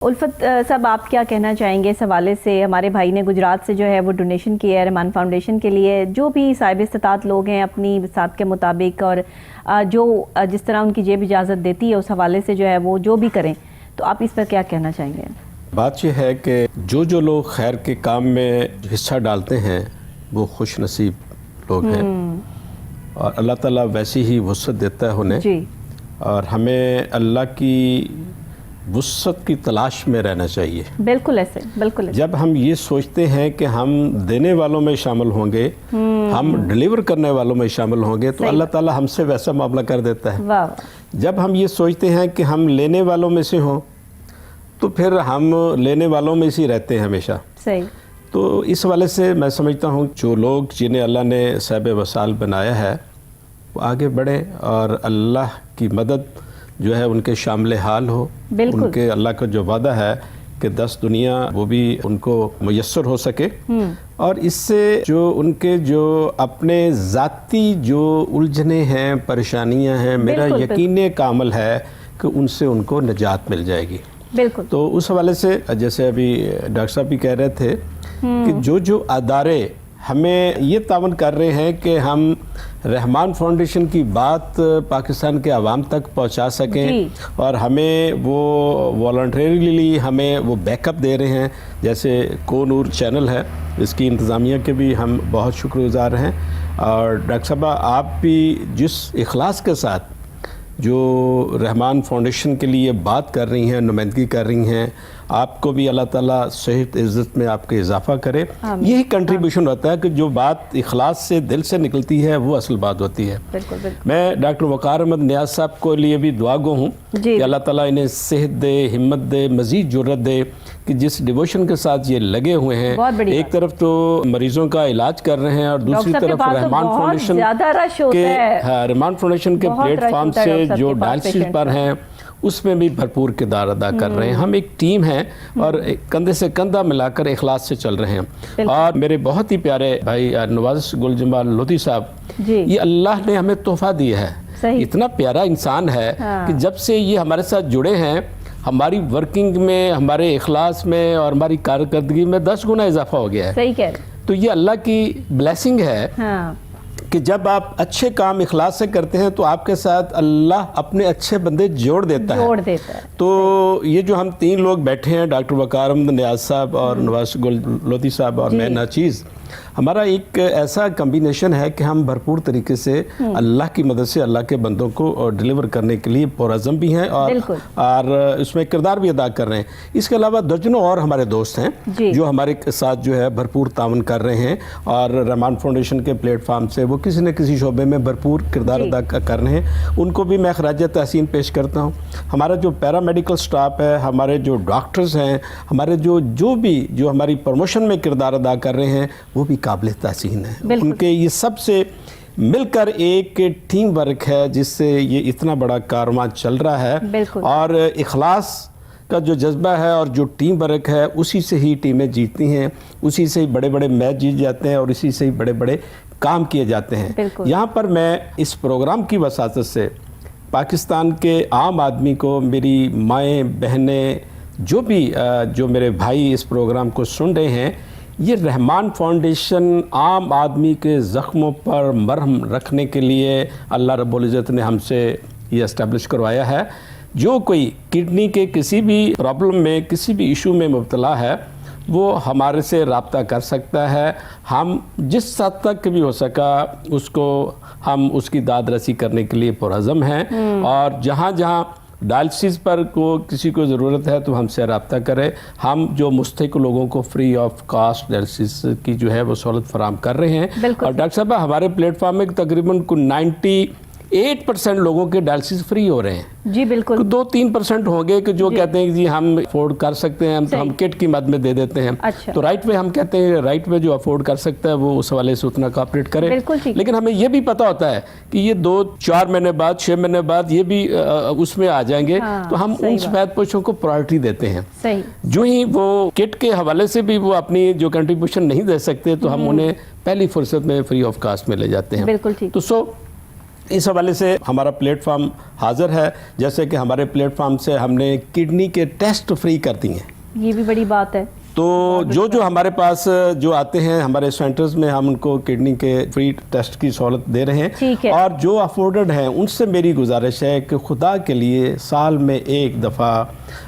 उल्फत साहब, आप क्या कहना चाहेंगे इस हवाले से? हमारे भाई ने गुजरात से जो है वो डोनेशन किया है रहमान फाउंडेशन के लिए। जो भी साहिब इस्तात लोग हैं अपनी वसात के मुताबिक और जो जिस तरह उनकी जेब इजाज़त देती है उस हवाले से जो है वो जो भी करें, तो आप इस पर क्या कहना चाहेंगे? बात यह है कि जो लोग खैर के काम में हिस्सा डालते हैं वो खुश नसीब लोग हैं और अल्लाह ताला वैसी ही वुसअत देता है उन्हें जी। और हमें अल्लाह की वुसअत की तलाश में रहना चाहिए। बिल्कुल ऐसे, बिल्कुल ऐसे। जब हम ये सोचते हैं कि हम देने वालों में शामिल होंगे, हम डिलीवर करने वालों में शामिल होंगे, तो अल्लाह ताला हमसे वैसा मामला कर देता है। वाह। जब हम ये सोचते हैं कि हम लेने वालों में से हों, तो फिर हम लेने वालों में से रहते हैं हमेशा। सही। तो इस वाले से मैं समझता हूँ जो लोग जिन्हें अल्लाह ने साहिब वसाल बनाया है वो आगे बढ़ें और अल्लाह की मदद जो है उनके शामिल हाल हो। उनके अल्लाह का जो वादा है कि 10 दुनिया वो भी उनको मुयस्सर हो सके और इससे जो उनके जो अपने ज़ाती जो उलझने हैं, परेशानियां हैं, मेरा यकीन कामल है कि उनसे उनको निजात मिल जाएगी। बिल्कुल। तो उस हवाले से जैसे अभी डॉक्टर साहब भी कह रहे थे कि जो अदारे हमें ये तावन कर रहे हैं कि हम रहमान फाउंडेशन की बात पाकिस्तान के आवाम तक पहुंचा सकें और हमें वो वॉलंटरीली हमें वो बैकअप दे रहे हैं, जैसे को नूर चैनल है, इसकी इंतज़ामिया के भी हम बहुत शुक्रगुजार हैं। और डॉक्टर साहब आप भी जिस इखलास के साथ जो रहमान फाउंडेशन के लिए बात कर रही हैं, नुमाइंदगी कर रही हैं, आपको भी अल्लाह ताला सेहत इज़्ज़त में आपके इजाफा करे। यही कंट्रीब्यूशन होता है कि जो बात इखलास से दिल से निकलती है वो असल बात होती है। बिल्कुल, बिल्कुल। मैं डॉक्टर वक़ार अहमद नियाज़ साहब को लिए भी दुआ गो हूँ कि अल्लाह ताला इन्हें सेहत दे, हिम्मत दे, मज़ीद जुर्रत दे कि जिस डिवोशन के साथ ये लगे हुए हैं, एक तरफ तो मरीजों का इलाज कर रहे हैं और दूसरी तरफ रहमान फाउंडेशन के रहमान फाउंडेशन के प्लेटफॉर्म से जो डायलिसिस पर हैं उसमें भी भरपूर किरदार अदा कर रहे हैं। हम एक टीम हैं और कंधे से कंधा मिलाकर इखलास से चल रहे हैं। और मेरे बहुत ही प्यारे भाई नवाज़ गुल जमाल लोधी साहब, ये अल्लाह ने हमें तोहफा दिया है। इतना प्यारा इंसान है कि जब से ये हमारे साथ जुड़े हैं, हमारी वर्किंग में, हमारे इखलास में और हमारी कारकर्दगी में 10 गुना इजाफा हो गया है। सही कह रहे। तो ये अल्लाह की ब्लेसिंग है कि जब आप अच्छे काम इखलास से करते हैं तो आपके साथ अल्लाह अपने अच्छे बंदे जोड़ देता है। तो ये जो हम 3 लोग बैठे हैं, डॉक्टर वक़ार अहमद नियाज़ साहब और नवाज़ गुल लोधी साहब और मैं नाचीज़, हमारा एक ऐसा कम्बिनेशन है कि हम भरपूर तरीके से अल्लाह की मदद से अल्लाह के बंदों को डिलीवर करने के लिए पुरअज़्म भी हैं और उसमें किरदार भी अदा कर रहे हैं। इसके अलावा दर्जनों और हमारे दोस्त हैं जो हमारे साथ जो है भरपूर तावन कर रहे हैं और रहमान फाउंडेशन के प्लेटफार्म से वो किसी न किसी शोबे में भरपूर किरदार अदा कर रहे हैं। उनको भी मैं खराज तहसीन पेश करता हूँ। हमारा जो पैरामेडिकल स्टाफ है, हमारे जो डॉक्टर्स हैं, हमारे जो हमारी प्रमोशन में किरदार अदा कर रहे हैं वो भी काबिल तहसीन है। उनके ये सबसे मिलकर एक टीम वर्क है जिससे ये इतना बड़ा कारवां चल रहा है और इखलास का जो जज्बा है और जो टीम वर्क है उसी से ही टीमें जीतती हैं, उसी से ही बड़े बड़े मैच जीत जाते हैं और इसी से ही बड़े बड़े काम किए जाते हैं। यहाँ पर मैं इस प्रोग्राम की वसातत से पाकिस्तान के आम आदमी को, मेरी माएँ बहनें, जो मेरे भाई इस प्रोग्राम को सुन रहे हैं, ये रहमान फाउंडेशन आम आदमी के ज़ख्मों पर मरहम रखने के लिए अल्लाह रब्बुल इज़्ज़त ने हमसे ये इस्टेब्लिश करवाया है। जो कोई किडनी के किसी भी प्रॉब्लम में, किसी भी इशू में मुब्तला है, वो हमारे से रब्ता कर सकता है। हम जिस हद तक भी हो सका उसको हम उसकी दाद रसी करने के लिए पुरअज़्म हैं और जहाँ जहाँ डायलिसिस पर किसी को ज़रूरत है तो हमसे रब्ता करें। हम जो मुस्तहिक लोगों को फ्री ऑफ कास्ट डायलिसिस की जो है वो सहूलत फराम कर रहे हैं। और डॉक्टर साहब हमारे प्लेटफॉर्म में तकरीबन 98% लोगों के डायलिसिस फ्री हो रहे हैं। जी बिल्कुल। तो 2-3% होंगे कि जो कहते हैं कि जी हम अफोर्ड कर सकते हैं, तो हम किट की मद में दे देते हैं। अच्छा। तो राइट वे हम कहते हैं राइट वे जो अफोर्ड कर सकता है वो उस वाले से उतना कॉपरेट करे। लेकिन हमें ये भी पता होता है कि ये 2-4 महीने बाद, 6 महीने बाद ये भी उसमें आ जाएंगे। तो हम उन सफेद पोशों को प्रायोरिटी देते हैं। जो ही वो किट के हवाले से भी वो अपनी जो कंट्रीब्यूशन नहीं दे सकते तो हम उन्हें पहली फुर्सत में फ्री ऑफ कास्ट में ले जाते हैं। बिल्कुल ठीक। तो اس حوالے سے ہمارا پلیٹ فارم حاضر ہے، جیسے کہ ہمارے پلیٹ فارم سے ہم نے کڈنی کے ٹیسٹ فری کر دی ہیں. یہ بھی بڑی بات ہے. تو جو ہمارے پاس جو آتے ہیں ہمارے سینٹرز میں، ہم ان کو کڈنی کے فری ٹیسٹ کی سہولت دے رہے ہیں. اور جو افورڈڈ ہیں ان سے میری گزارش ہے کہ خدا کے لیے سال میں ایک دفعہ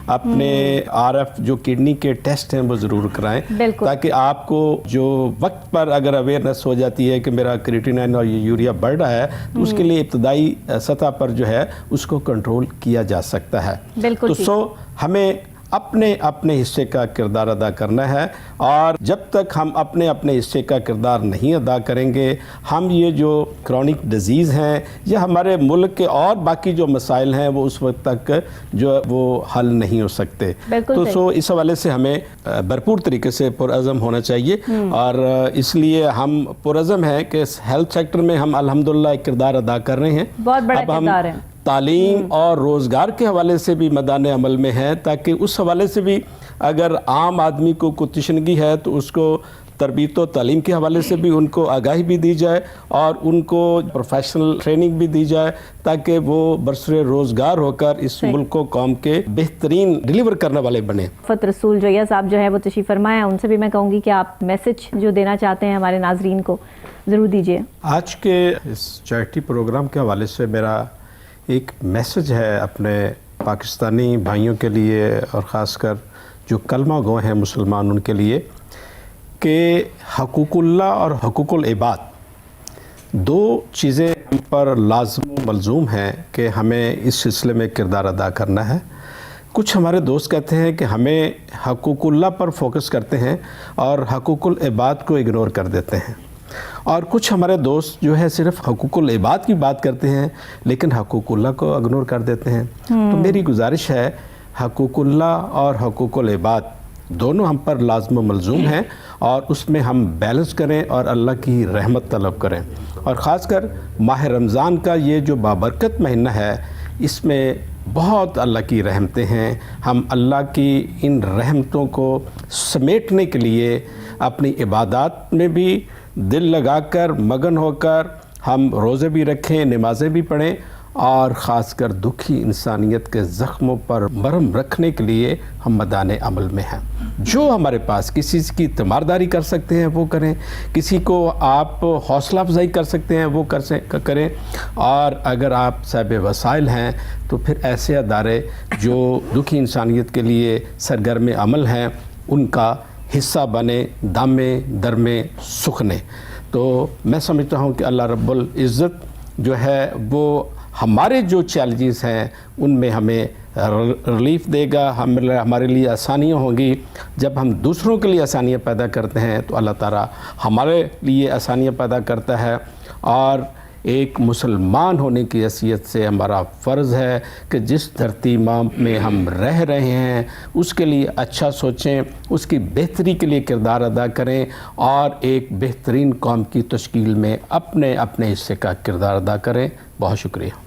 اپنے RF جو کڈنی کے ٹیسٹ ہیں وہ ضرور کرائیں، تاکہ آپ کو جو وقت پر اگر اویئرنیس ہو جاتی ہے کہ میرا کریٹینائن اور یوریا بڑھ رہا ہے تو اس کے لیے ابتدائی سطح پر جو ہے اس کو کنٹرول کیا جا سکتا ہے. تو ہمیں اپنے حصے کا کردار ادا کرنا ہے، اور جب تک ہم اپنے حصے کا کردار نہیں ادا کریں گے، ہم یہ جو کرونک ڈیزیز ہیں یا ہمارے ملک کے اور باقی جو مسائل ہیں وہ اس وقت تک جو وہ حل نہیں ہو سکتے. تو اس حوالے سے ہمیں بھرپور طریقے سے پرعزم ہونا چاہیے، اور اس لیے ہم پرعزم ہیں کہ ہیلتھ سیکٹر میں ہم الحمدللہ ایک کردار ادا کر رہے ہیں. بہت بڑا کردار ہے. تعلیم اور روزگار کے حوالے سے بھی میدان عمل میں ہے، تاکہ اس حوالے سے بھی اگر عام آدمی کو کوئی تشنگی ہے تو اس کو تربیت و تعلیم کے حوالے سے بھی ان کو آگاہی بھی دی جائے اور ان کو پروفیشنل ٹریننگ بھی دی جائے، تاکہ وہ برسر روزگار ہو کر اس ملک و قوم کے بہترین ڈیلیور کرنے والے بنے. فت رسول جویہ صاحب جو ہے وہ تشریف فرمائے ہیں، ان سے بھی میں کہوں گی کہ آپ میسج جو دینا چاہتے ہیں ہمارے ناظرین کو ضرور دیجیے. آج کے اس چیریٹی پروگرام کے حوالے سے میرا ایک میسج ہے اپنے پاکستانی بھائیوں کے لیے، اور خاص کر جو کلمہ گو ہیں مسلمان ان کے لیے، کہ حقوق اللہ اور حقوق العباد دو چیزیں ہم پر لازم و ملزوم ہیں کہ ہمیں اس سلسلے میں کردار ادا کرنا ہے. کچھ ہمارے دوست کہتے ہیں کہ ہمیں حقوق اللہ پر فوکس کرتے ہیں اور حقوق العباد کو اگنور کر دیتے ہیں، اور کچھ ہمارے دوست جو ہے صرف حقوق العباد کی بات کرتے ہیں لیکن حقوق اللہ کو اگنور کر دیتے ہیں. تو میری گزارش ہے حقوق اللہ اور حقوق العباد دونوں ہم پر لازم و ملزوم ہیں، اور اس میں ہم بیلنس کریں اور اللہ کی رحمت طلب کریں. اور خاص کر ماہ رمضان کا یہ جو بابرکت مہینہ ہے، اس میں بہت اللہ کی رحمتیں ہیں. ہم اللہ کی ان رحمتوں کو سمیٹنے کے لیے اپنی عبادات میں بھی دل لگا کر مگن ہو کر ہم روزے بھی رکھیں، نمازیں بھی پڑھیں، اور خاص کر دکھی انسانیت کے زخموں پر مرہم رکھنے کے لیے ہم میدان عمل میں ہیں. جو ہمارے پاس کسی کی تیمارداری کر سکتے ہیں وہ کریں، کسی کو آپ حوصلہ افزائی کر سکتے ہیں وہ کریں، اور اگر آپ صاحب وسائل ہیں تو پھر ایسے ادارے جو دکھی انسانیت کے لیے سرگرم عمل ہیں ان کا حصہ بنے، دامے درمے سکھنے. تو میں سمجھتا ہوں کہ اللہ رب العزت جو ہے وہ ہمارے جو چیلنجز ہیں ان میں ہمیں ریلیف دے گا، ہمارے لیے آسانیاں ہوں گی. جب ہم دوسروں کے لیے آسانیاں پیدا کرتے ہیں تو اللہ تعالیٰ ہمارے لیے آسانیاں پیدا کرتا ہے. اور ایک مسلمان ہونے کی حیثیت سے ہمارا فرض ہے کہ جس دھرتی ماں میں ہم رہ رہے ہیں اس کے لیے اچھا سوچیں، اس کی بہتری کے لیے کردار ادا کریں، اور ایک بہترین قوم کی تشکیل میں اپنے حصے کا کردار ادا کریں. بہت شکریہ.